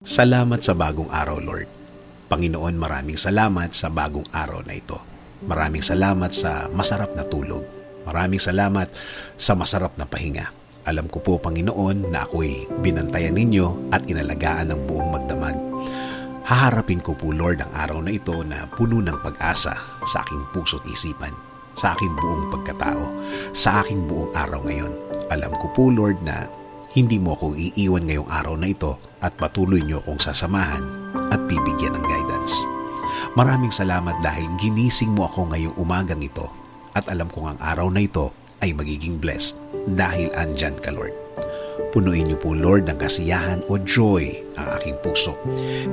Salamat sa bagong araw, Lord. Panginoon, maraming salamat sa bagong araw na ito. Maraming salamat sa masarap na tulog. Maraming salamat sa masarap na pahinga. Alam ko po, Panginoon, na ako'y binantayan ninyo at inalagaan ng buong magdamag. Haharapin ko po, Lord, ang araw na ito na puno ng pag-asa sa aking puso't isipan, sa aking buong pagkatao, sa aking buong araw ngayon. Alam ko po, Lord, na hindi mo ako iiwan ngayong araw na ito at patuloy niyo akong sasamahan at bibigyan ng guidance. Maraming salamat dahil ginising mo ako ngayong umagang ito at alam kong ang araw na ito ay magiging blessed dahil andyan ka, Lord. Punuin niyo po, Lord, ng kasiyahan o joy ang aking puso.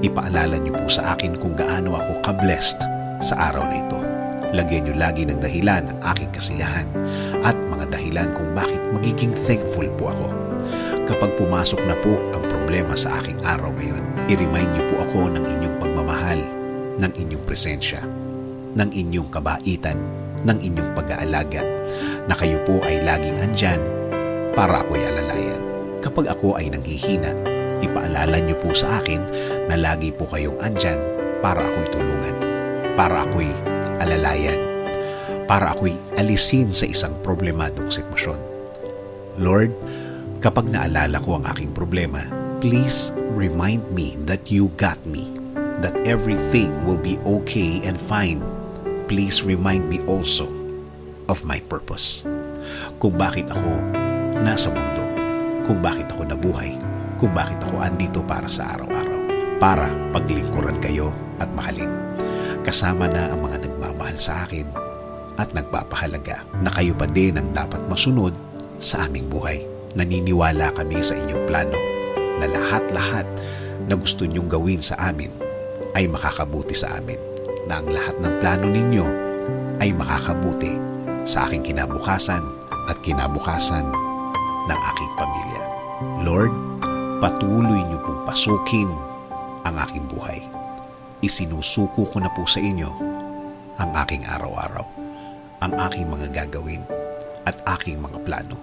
Ipaalala niyo po sa akin kung gaano ako ka-blessed sa araw na ito. Lagyan niyo lagi ng dahilan ang aking kasiyahan at mga dahilan kung bakit magiging thankful po ako. Kapag pumasok na po ang problema sa aking araw ngayon, i-remind niyo po ako ng inyong pagmamahal, ng inyong presensya, ng inyong kabaitan, ng inyong pag-aalaga, na kayo po ay laging andyan para ako'y alalayan. Kapag ako ay nanghihina, ipaalala niyo po sa akin na lagi po kayong andyan para ako'y tulungan, para ako'y alalayan, para ako'y alisin sa isang problemadong sitwasyon. Lord, kapag naalala ko ang aking problema, please remind me that you got me, that everything will be okay and fine. Please remind me also of my purpose. Kung bakit ako nasa mundo, kung bakit ako nabuhay, kung bakit ako andito para sa araw-araw, para paglingkuran kayo at mahalin. Kasama na ang mga nagmamahal sa akin at nagpapahalaga na kayo pa din ang dapat masunod sa aming buhay. Naniniwala kami sa inyong plano na lahat-lahat na gusto niyong gawin sa amin ay makakabuti sa amin, na ang lahat ng plano ninyo ay makakabuti sa aking kinabukasan at kinabukasan ng aking pamilya. Lord, patuloy niyo pong pasukin ang aking buhay. Isinusuko ko na po sa inyo ang aking araw-araw, ang aking mga gagawin at aking mga plano.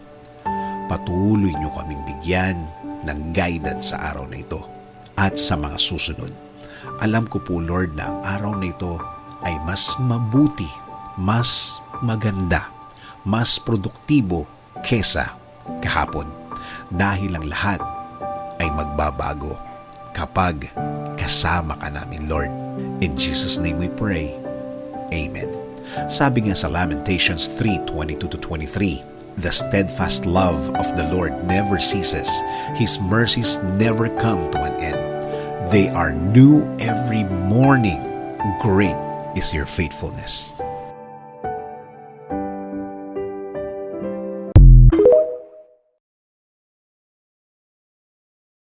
Patuloy niyo kaming bigyan ng guidance sa araw na ito at sa mga susunod. Alam ko po, Lord, na ang araw na ito ay mas mabuti, mas maganda, mas produktibo kesa kahapon. Dahil ang lahat ay magbabago kapag kasama ka namin, Lord. In Jesus' name we pray. Amen. Sabi nga sa Lamentations 3:22-23, "The steadfast love of the Lord never ceases. His mercies never come to an end. They are new every morning. Great is your faithfulness."